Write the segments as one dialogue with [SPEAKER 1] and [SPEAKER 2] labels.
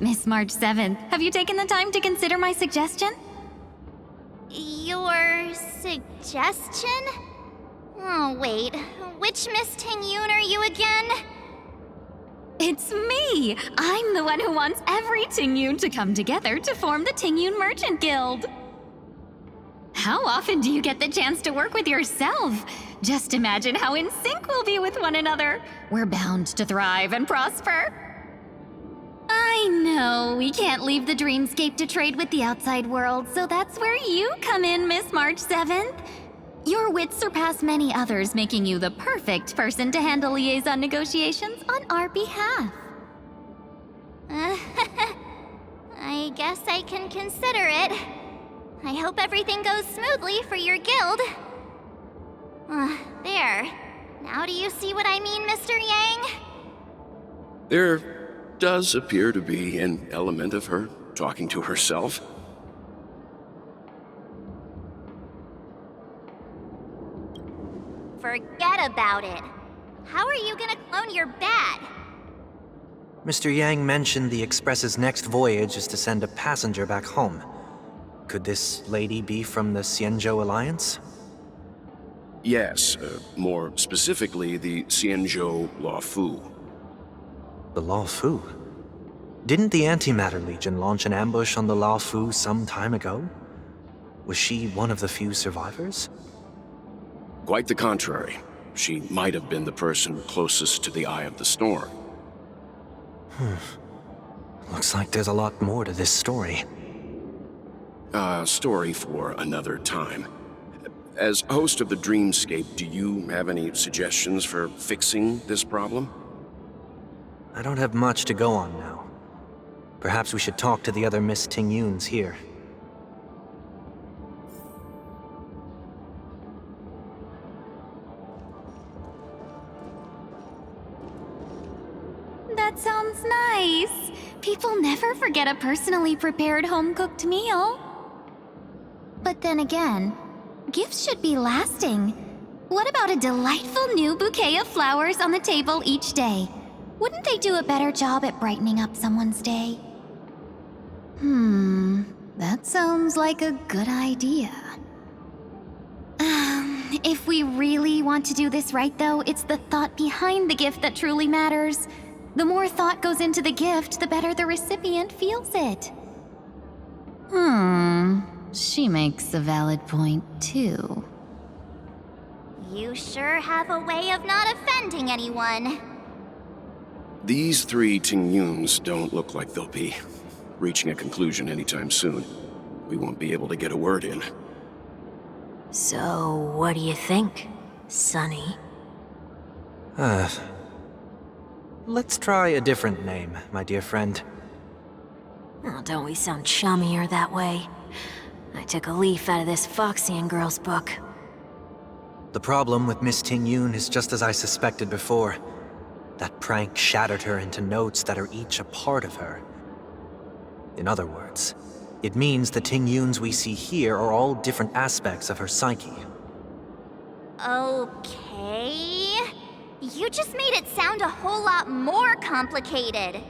[SPEAKER 1] Miss March 7th, have you taken the time to consider my suggestion?
[SPEAKER 2] Your suggestion? Oh, wait. Which Miss Ting-Yoon are you again?
[SPEAKER 1] It's me! I'm the one who wants every Ting-Yoon to come together to form the Ting-Yoon Merchant Guild. How often do you get the chance to work with yourself? Just imagine how in sync we'll be with one another. We're bound to thrive and prosper. I know, we can't leave the dreamscape to trade with the outside world, so that's where you come in, Miss March 7th. Your wits surpass many others, making you the perfect person to handle liaison negotiations on our behalf.
[SPEAKER 2] I guess I can consider it. I hope everything goes smoothly for your guild. There. Now do you see what I mean, Mr. Yang?
[SPEAKER 3] There does appear to be an element of her talking to herself.
[SPEAKER 2] Forget about it. How are you gonna clone your bat?
[SPEAKER 4] Mr. Yang mentioned the Express's next voyage is to send a passenger back home. Could this lady be from the Xianzhou Alliance?
[SPEAKER 3] Yes, more specifically, the Xianzhou Luofu.
[SPEAKER 4] The Luofu? Didn't the Antimatter Legion launch an ambush on the Luofu some time ago? Was she one of the few survivors?
[SPEAKER 3] Quite the contrary. She might have been the person closest to the eye of the storm.
[SPEAKER 4] Looks like there's a lot more to this story.
[SPEAKER 3] Story for another time. As host of the Dreamscape, do you have any suggestions for fixing this problem?
[SPEAKER 4] I don't have much to go on now. Perhaps we should talk to the other Miss Ting-Yoons here.
[SPEAKER 1] That sounds nice. People never forget a personally prepared home-cooked meal. But then again, gifts should be lasting. What about a delightful new bouquet of flowers on the table each day? Wouldn't they do a better job at brightening up someone's day? That sounds like a good idea. If we really want to do this right, though, it's the thought behind the gift that truly matters. The more thought goes into the gift, the better the recipient feels it. She makes a valid point, too.
[SPEAKER 2] You sure have a way of not offending anyone.
[SPEAKER 3] These three Ting-Yoons don't look like they'll be reaching a conclusion anytime soon. We won't be able to get a word in.
[SPEAKER 5] So, what do you think, Sonny?
[SPEAKER 4] Let's try a different name, my dear friend.
[SPEAKER 5] Oh, don't we sound chummier that way? I took a leaf out of this Foxian girl's book.
[SPEAKER 4] The problem with Miss Ting-Yoon is just as I suspected before. That prank shattered her into notes that are each a part of her. In other words, it means the Ting-Yoons we see here are all different aspects of her psyche.
[SPEAKER 2] Okay. You just made it sound a whole lot more complicated.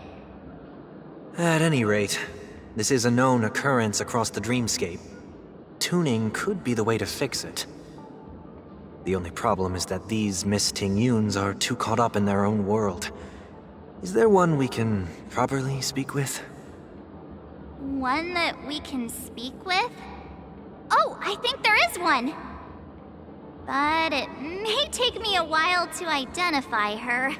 [SPEAKER 4] At any rate, this is a known occurrence across the dreamscape. Tuning could be the way to fix it. The only problem is that these Miss Ting-Yoons are too caught up in their own world. Is there one we can properly speak with?
[SPEAKER 2] One that we can speak with? Oh, I think there is one! But it may take me a while to identify her.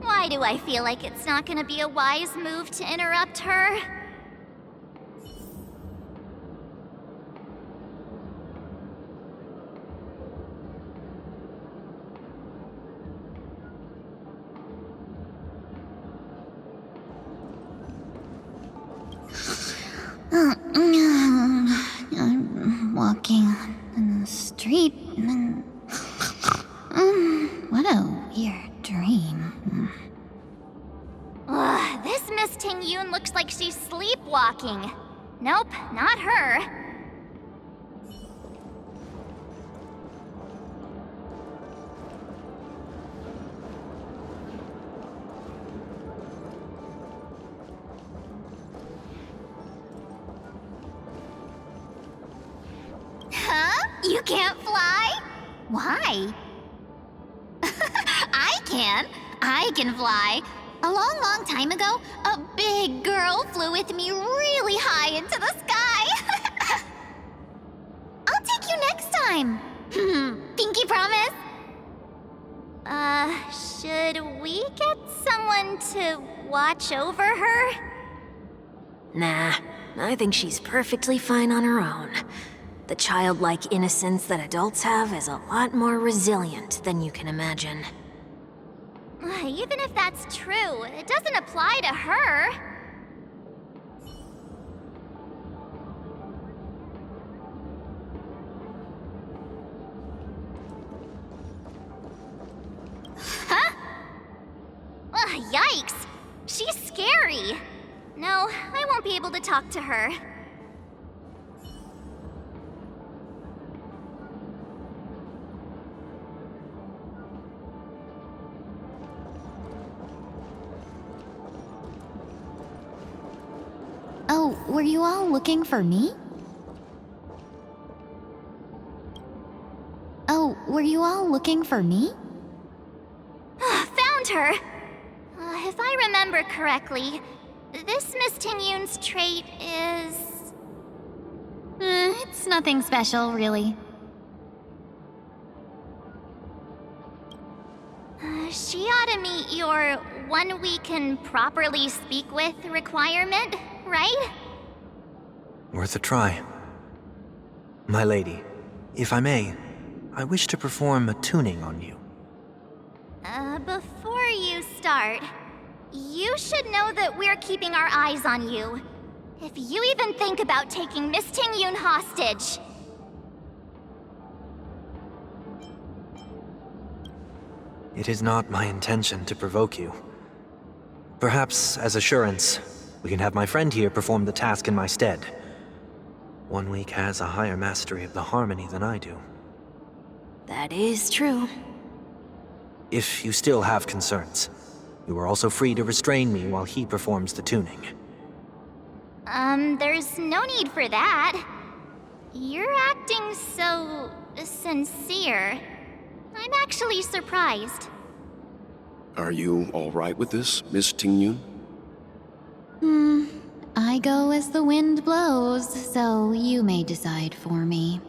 [SPEAKER 2] Why do I feel like it's not gonna be a wise move to interrupt her? street, and then... what a weird dream. Ugh, this Miss Ting Yun looks like she's sleepwalking. Nope, not her. Huh? You can't fly? Why? I can. I can fly. A long time ago, a big girl flew with me really high into the sky. I'll take you next time. Pinky promise? Should we get someone to watch over her?
[SPEAKER 5] Nah, I think she's perfectly fine on her own. The childlike innocence that adults have is a lot more resilient than you can imagine.
[SPEAKER 2] Even if that's true, it doesn't apply to her. Huh? Yikes! She's scary. No, I won't be able to talk to her. Oh, were you all looking for me? Oh, were you all looking for me? Found her! If I remember correctly, this Miss Ting Yun's trait is... it's nothing special, really. She ought to meet your one we can properly speak with requirement, right?
[SPEAKER 4] Worth a try. My lady, if I may, I wish to perform a tuning on you.
[SPEAKER 2] Before you start, you should know that we're keeping our eyes on you. If you even think about taking Miss Ting Yun hostage...
[SPEAKER 4] It is not my intention to provoke you. Perhaps, as assurance, we can have my friend here perform the task in my stead. 1 week has a higher mastery of the harmony than I do.
[SPEAKER 5] That is true.
[SPEAKER 4] If you still have concerns, you are also free to restrain me while he performs the tuning.
[SPEAKER 2] There's no need for that. You're acting so... sincere. I'm actually surprised.
[SPEAKER 3] Are you all right with this, Miss Ting Yun?
[SPEAKER 1] I go as the wind blows, so you may decide for me.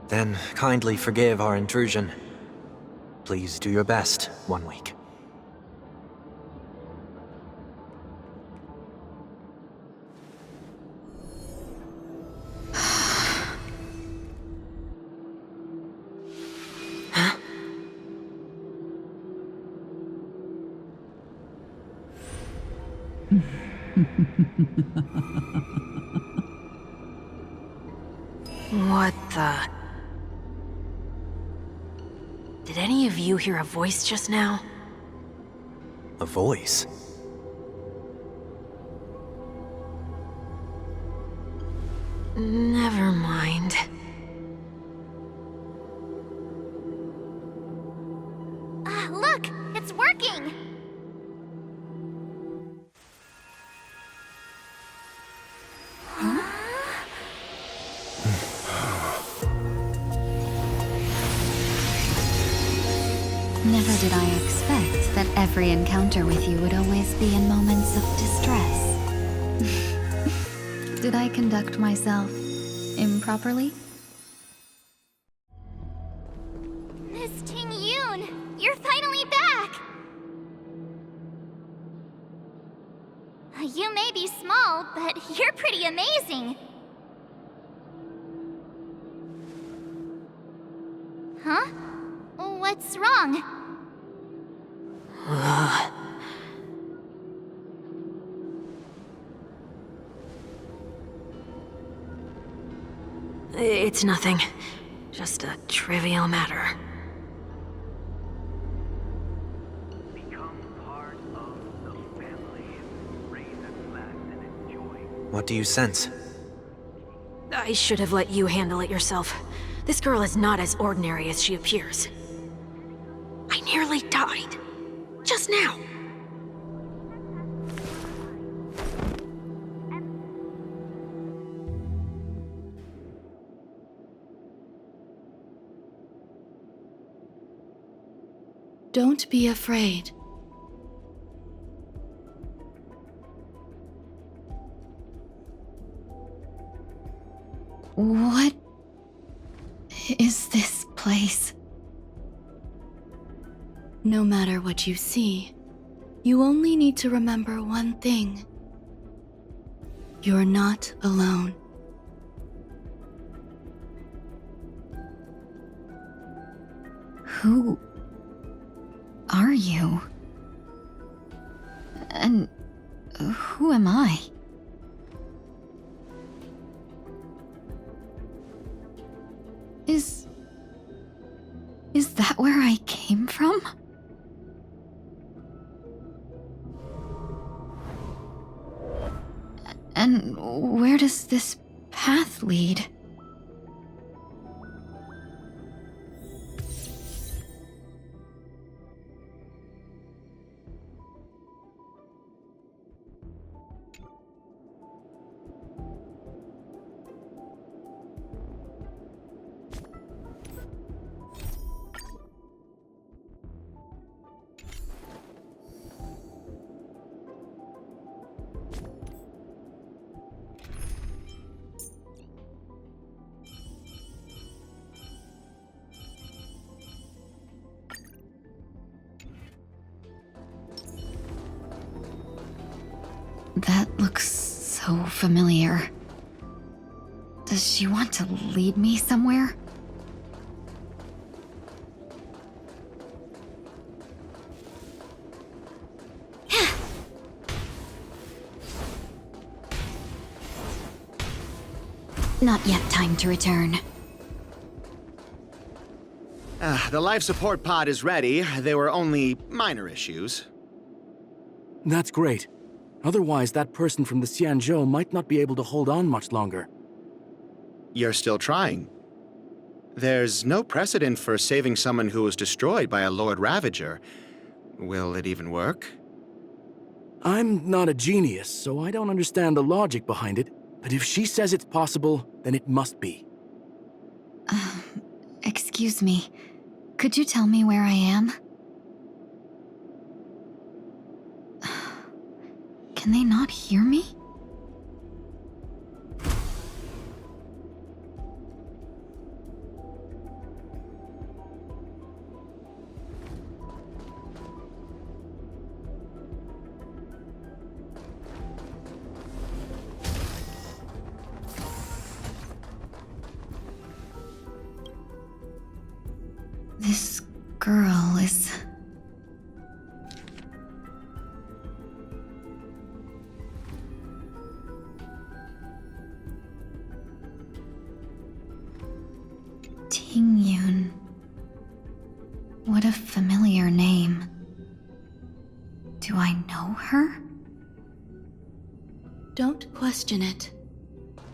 [SPEAKER 4] Then kindly forgive our intrusion. Please do your best, 1 week.
[SPEAKER 5] What the... Did any of you hear a voice just now?
[SPEAKER 4] A voice?
[SPEAKER 5] Never mind.
[SPEAKER 2] Look! It's working!
[SPEAKER 1] Never did I expect that every encounter with you would always be in moments of distress. Did I conduct myself improperly?
[SPEAKER 2] Miss Ting Yun, you're finally back! You may be small, but you're pretty amazing. Huh? What's wrong?
[SPEAKER 5] It's nothing. Just a trivial matter.
[SPEAKER 4] What do you sense?
[SPEAKER 5] I should have let you handle it yourself. This girl is not as ordinary as she appears. I nearly died. Just now.
[SPEAKER 6] Don't be afraid. What is this place? No matter what you see, you only need to remember one thing. You're not alone.
[SPEAKER 1] Who are you? And who am I? Is that where I came from? And where does this path lead? That looks so familiar. Does she want to lead me somewhere? Not yet time to return.
[SPEAKER 7] The life support pod is ready. There were only minor issues.
[SPEAKER 8] That's great. Otherwise, that person from the Xianzhou might not be able to hold on much longer.
[SPEAKER 7] You're still trying. There's no precedent for saving someone who was destroyed by a Lord Ravager. Will it even work?
[SPEAKER 8] I'm not a genius, so I don't understand the logic behind it, but if she says it's possible, then it must be.
[SPEAKER 1] Excuse me. Could you tell me where I am? Can they not hear me? This girl is... Tingyun. What a familiar name. Do I know her?
[SPEAKER 6] Don't question it.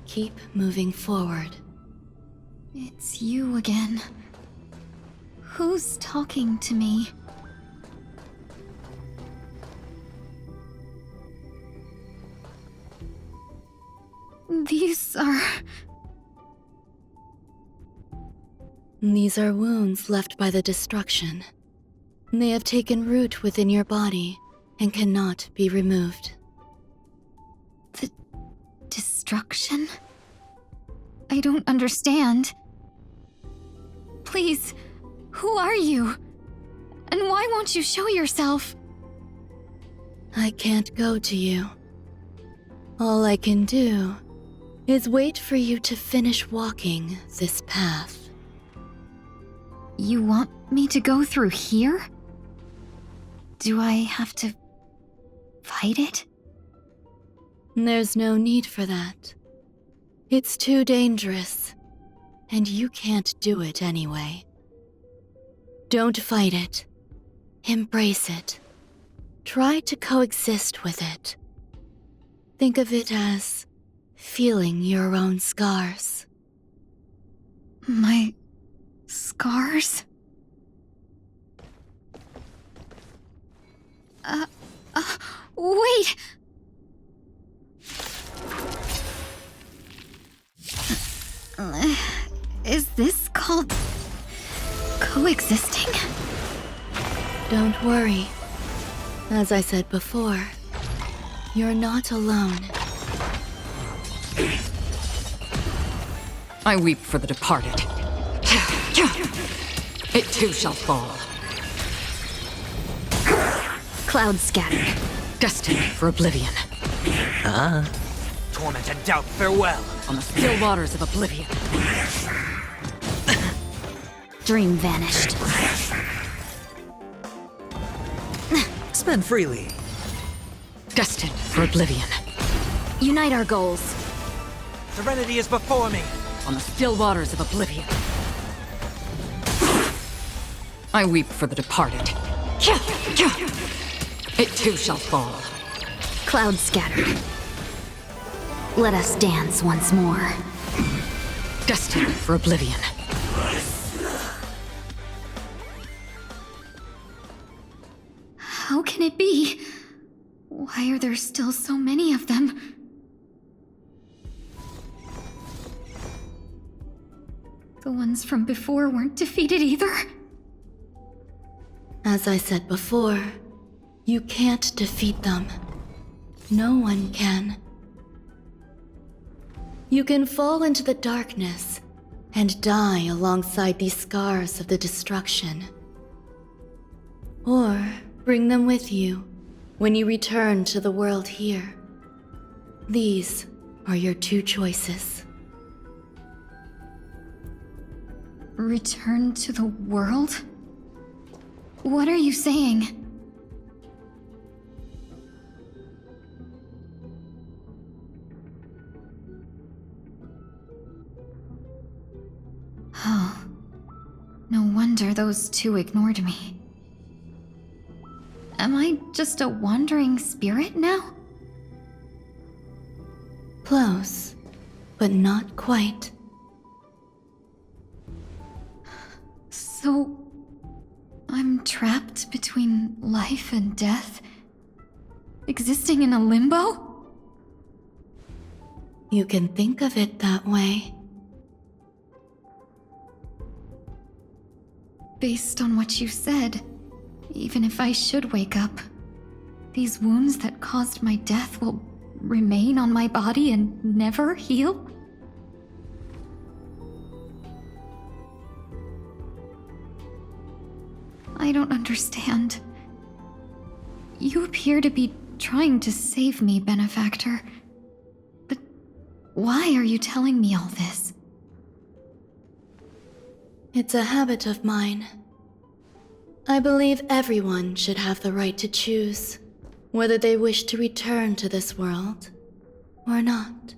[SPEAKER 6] Keep moving forward.
[SPEAKER 1] It's you again. Who's talking to me? These
[SPEAKER 6] are wounds left by the destruction. They have taken root within your body and cannot be removed.
[SPEAKER 1] The destruction? I don't understand. Please, who are you? And why won't you show yourself?
[SPEAKER 6] I can't go to you. All I can do is wait for you to finish walking this path.
[SPEAKER 1] You want me to go through here? Do I have to fight it?
[SPEAKER 6] There's no need for that. It's too dangerous. and you can't do it anyway. Don't fight it. Embrace it. Try to coexist with it. Think of it as feeling your own scars.
[SPEAKER 1] My scars? Wait! Is this called coexisting?
[SPEAKER 6] Don't worry. As I said before, you're not alone.
[SPEAKER 9] I weep for the departed. It too shall fall.
[SPEAKER 5] Clouds scattered.
[SPEAKER 9] Destined for oblivion.
[SPEAKER 4] Torment and doubt, farewell.
[SPEAKER 9] On the still waters of oblivion.
[SPEAKER 5] Dream vanished.
[SPEAKER 4] Spend freely.
[SPEAKER 9] Destined for oblivion.
[SPEAKER 5] Unite our goals.
[SPEAKER 4] Serenity is before me.
[SPEAKER 9] On the still waters of oblivion. I weep for the departed. It too shall fall.
[SPEAKER 5] Clouds scattered. Let us dance once more.
[SPEAKER 9] Destined for oblivion.
[SPEAKER 1] How can it be? Why are there still so many of them? The ones from before weren't defeated either?
[SPEAKER 6] As I said before, you can't defeat them. No one can. You can fall into the darkness and die alongside these scars of the destruction. Or bring them with you when you return to the world here. These are your two choices.
[SPEAKER 1] Return to the world? What are you saying? Oh, no wonder those two ignored me. Am I just a wandering spirit now?
[SPEAKER 6] Close, but not quite.
[SPEAKER 1] So, I'm trapped between life and death? Existing in a limbo?
[SPEAKER 6] You can think of it that way.
[SPEAKER 1] Based on what you said, even if I should wake up, these wounds that caused my death will remain on my body and never heal? I don't understand. You appear to be trying to save me, Benefactor. But why are you telling me all this?
[SPEAKER 6] It's a habit of mine. I believe everyone should have the right to choose whether they wish to return to this world or not.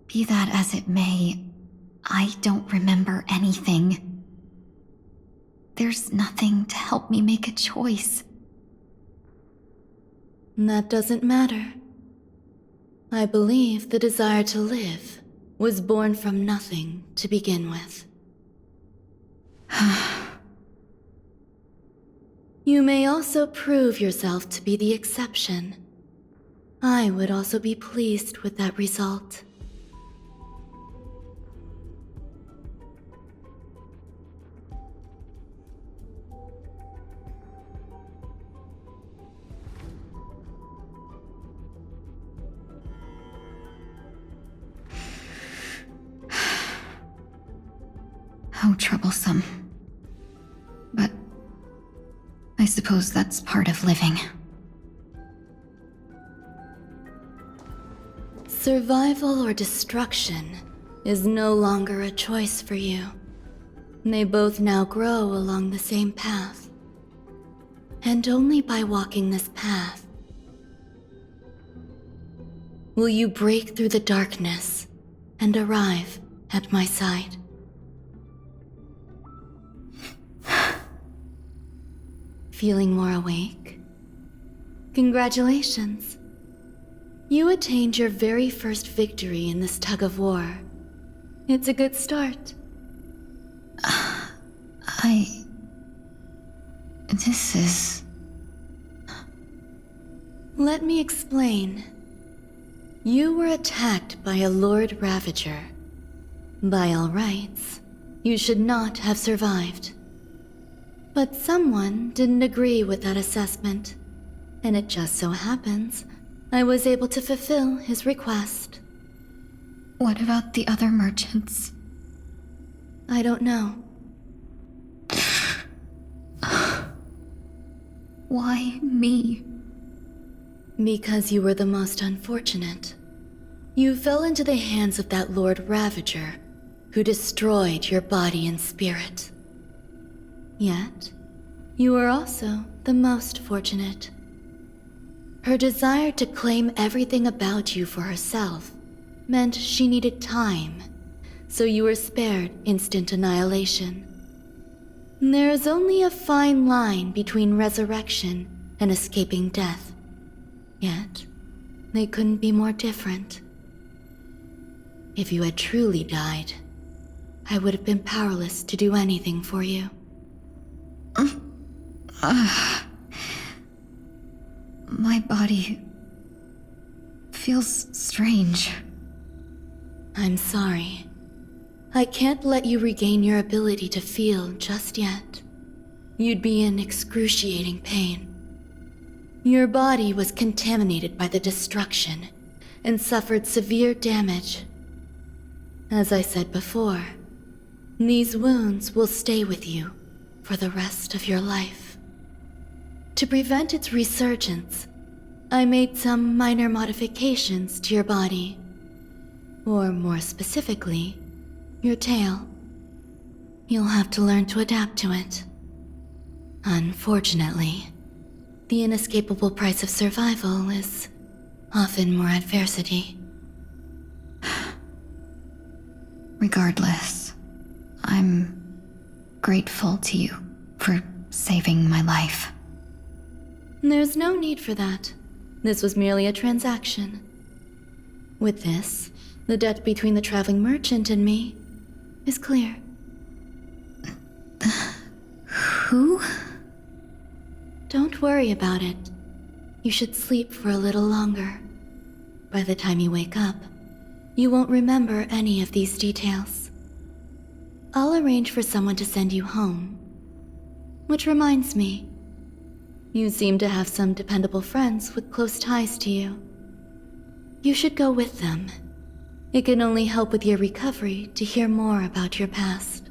[SPEAKER 1] Be that as it may, I don't remember anything. There's nothing to help me make a choice.
[SPEAKER 6] That doesn't matter. I believe the desire to live was born from nothing to begin with. You may also prove yourself to be the exception. I would also be pleased with that result.
[SPEAKER 1] How troublesome. But I suppose that's part of living.
[SPEAKER 6] Survival or destruction is no longer a choice for you. They both now grow along the same path. And only by walking this path will you break through the darkness and arrive at my side? Feeling more awake? Congratulations. You attained your very first victory in this tug of war. It's a good start.
[SPEAKER 1] This is...
[SPEAKER 6] Let me explain. You were attacked by a Lord Ravager. By all rights, you should not have survived. But someone didn't agree with that assessment, and it just so happens I was able to fulfill his request.
[SPEAKER 1] What about the other merchants?
[SPEAKER 6] I don't know.
[SPEAKER 1] Why me?
[SPEAKER 6] Because you were the most unfortunate. You fell into the hands of that Lord Ravager, who destroyed your body and spirit. Yet, you were also the most fortunate. Her desire to claim everything about you for herself meant she needed time, so you were spared instant annihilation. There is only a fine line between resurrection and escaping death. Yet, they couldn't be more different. If you had truly died, I would have been powerless to do anything for you.
[SPEAKER 1] My body feels strange.
[SPEAKER 6] I'm sorry. I can't let you regain your ability to feel just yet. You'd be in excruciating pain. Your body was contaminated by the destruction and suffered severe damage. As I said before, these wounds will stay with you for the rest of your life. To prevent its resurgence, I made some minor modifications to your body. Or more specifically, your tail. You'll have to learn to adapt to it. Unfortunately, the inescapable price of survival is often more adversity.
[SPEAKER 1] Regardless, I'm grateful to you for saving my life.
[SPEAKER 6] There's no need for that. This was merely a transaction. With this, the debt between the traveling merchant and me is clear.
[SPEAKER 1] Who?
[SPEAKER 6] Don't worry about it. You should sleep for a little longer. By the time you wake up, you won't remember any of these details. I'll arrange for someone to send you home. Which reminds me, you seem to have some dependable friends with close ties to you. You should go with them. It can only help with your recovery to hear more about your past.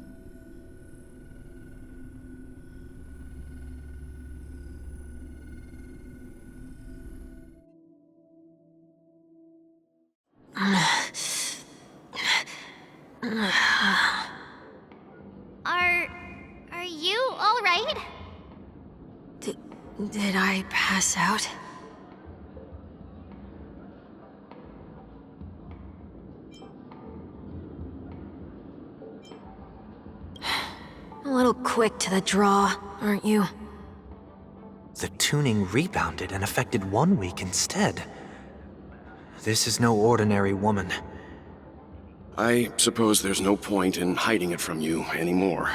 [SPEAKER 2] Are you all right?
[SPEAKER 5] Did I pass out? A little quick to the draw, aren't you?
[SPEAKER 4] The tuning rebounded and affected 1 week instead. This is no ordinary woman.
[SPEAKER 3] I suppose there's no point in hiding it from you anymore.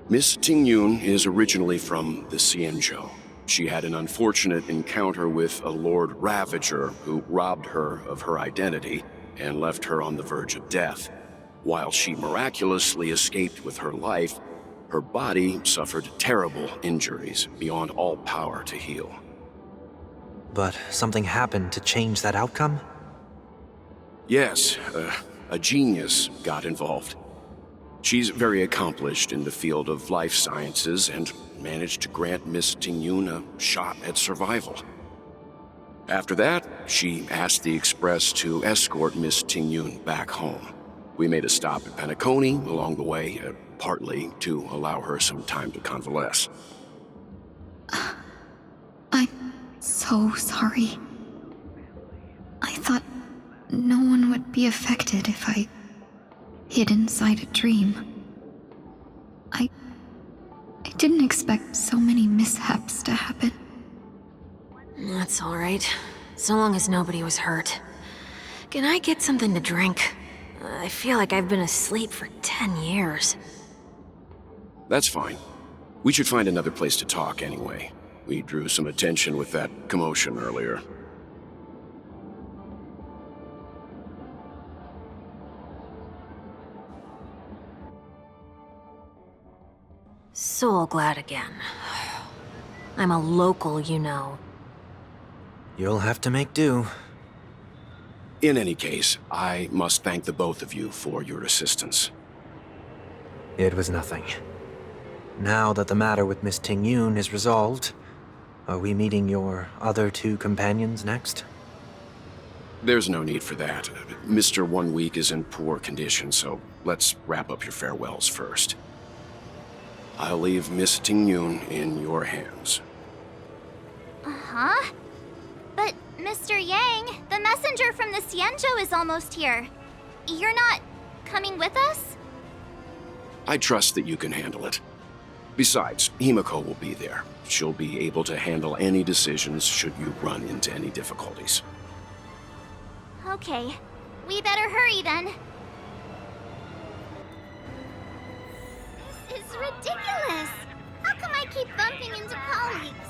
[SPEAKER 3] Miss Tingyun is originally from the Xianzhou. She had an unfortunate encounter with a Lord Ravager who robbed her of her identity and left her on the verge of death. While she miraculously escaped with her life, her body suffered terrible injuries beyond all power to heal.
[SPEAKER 4] But something happened to change that outcome?
[SPEAKER 3] Yes, a genius got involved. She's very accomplished in the field of life sciences and managed to grant Miss Tingyun a shot at survival. After that, she asked the Express to escort Miss Tingyun back home. We made a stop at Penacony along the way, partly to allow her some time to convalesce.
[SPEAKER 1] I'm so sorry.
[SPEAKER 10] no one would be affected if I hid inside a dream. I didn't expect so many mishaps to happen.
[SPEAKER 5] That's alright. So long as nobody was hurt. Can I get something to drink? I feel like I've been asleep for 10 years.
[SPEAKER 3] That's fine. We should find another place to talk anyway. We drew some attention with that commotion earlier.
[SPEAKER 5] So glad again. I'm a local, you know.
[SPEAKER 4] You'll have to make do.
[SPEAKER 3] In any case, I must thank the both of you for your assistance.
[SPEAKER 4] It was nothing. Now that the matter with Miss Ting-Yun is resolved, are we meeting your other two companions next?
[SPEAKER 3] There's no need for that. Mr. 1 Week is in poor condition, so let's wrap up your farewells first. I'll leave Miss Ting-Yun in your hands.
[SPEAKER 2] Huh? But, Mr. Yang, the messenger from the Xianzhou is almost here. You're not coming with us?
[SPEAKER 3] I trust that you can handle it. Besides, Himiko will be there. She'll be able to handle any decisions should you run into any difficulties.
[SPEAKER 2] Okay. We better hurry then. This is ridiculous! How come I keep bumping into colleagues?